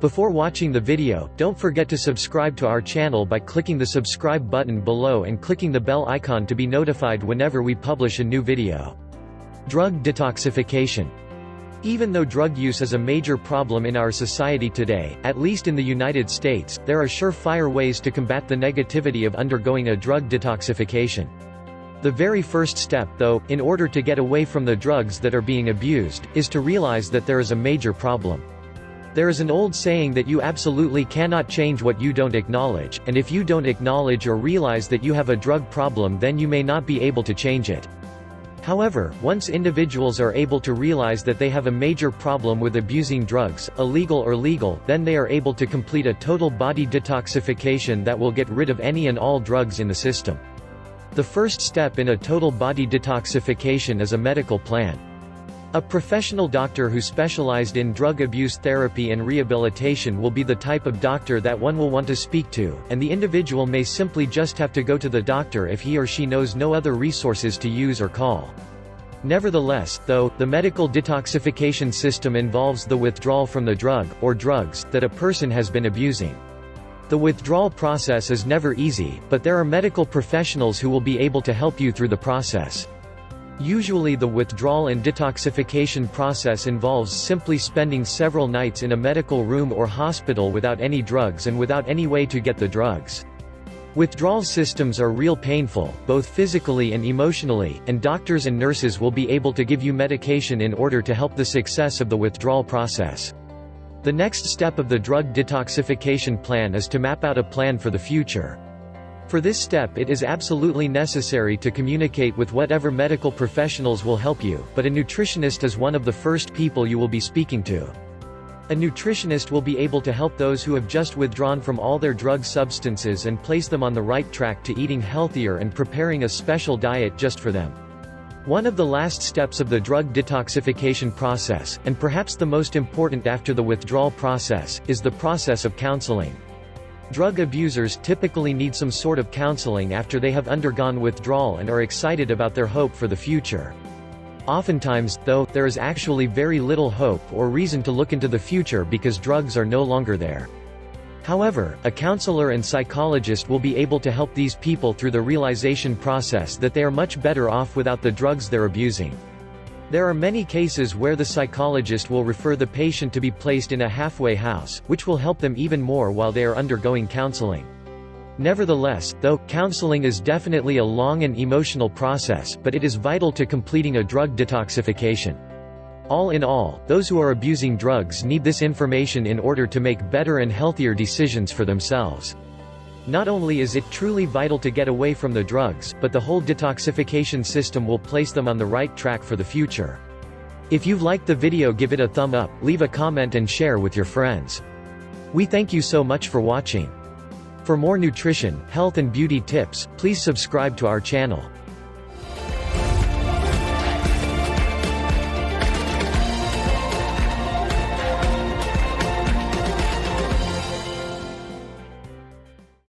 Before watching the video, don't forget to subscribe to our channel by clicking the subscribe button below and clicking the bell icon to be notified whenever we publish a new video. Drug detoxification. Even though drug use is a major problem in our society today, at least in the United States, there are surefire ways to combat the negativity of undergoing a drug detoxification. The very first step, though, in order to get away from the drugs that are being abused, is to realize that there is a major problem. There is an old saying that you absolutely cannot change what you don't acknowledge, and if you don't acknowledge or realize that you have a drug problem, then you may not be able to change it. However, once individuals are able to realize that they have a major problem with abusing drugs, illegal or legal, then they are able to complete a total body detoxification that will get rid of any and all drugs in the system. The first step in a total body detoxification is a medical plan. A professional doctor who specialized in drug abuse therapy and rehabilitation will be the type of doctor that one will want to speak to, and the individual may simply just have to go to the doctor if he or she knows no other resources to use or call. Nevertheless, though, the medical detoxification system involves the withdrawal from the drug, or drugs, that a person has been abusing. The withdrawal process is never easy, but there are medical professionals who will be able to help you through the process. Usually the withdrawal and detoxification process involves simply spending several nights in a medical room or hospital without any drugs and without any way to get the drugs. Withdrawal systems are real painful, both physically and emotionally, and doctors and nurses will be able to give you medication in order to help the success of the withdrawal process. The next step of the drug detoxification plan is to map out a plan for the future. For this step it is absolutely necessary to communicate with whatever medical professionals will help you, but a nutritionist is one of the first people you will be speaking to. A nutritionist will be able to help those who have just withdrawn from all their drug substances and place them on the right track to eating healthier and preparing a special diet just for them. One of the last steps of the drug detoxification process, and perhaps the most important after the withdrawal process, is the process of counseling. Drug abusers typically need some sort of counseling after they have undergone withdrawal and are excited about their hope for the future. Oftentimes, though, there is actually very little hope or reason to look into the future because drugs are no longer there. However, a counselor and psychologist will be able to help these people through the realization process that they are much better off without the drugs they're abusing. There are many cases where the psychologist will refer the patient to be placed in a halfway house, which will help them even more while they are undergoing counseling. Nevertheless, though, counseling is definitely a long and emotional process, but it is vital to completing a drug detoxification. All in all, those who are abusing drugs need this information in order to make better and healthier decisions for themselves. Not only is it truly vital to get away from the drugs, but the whole detoxification system will place them on the right track for the future. If you've liked the video, give it a thumb up, leave a comment and share with your friends. We thank you so much for watching. For more nutrition, health and beauty tips, please subscribe to our channel.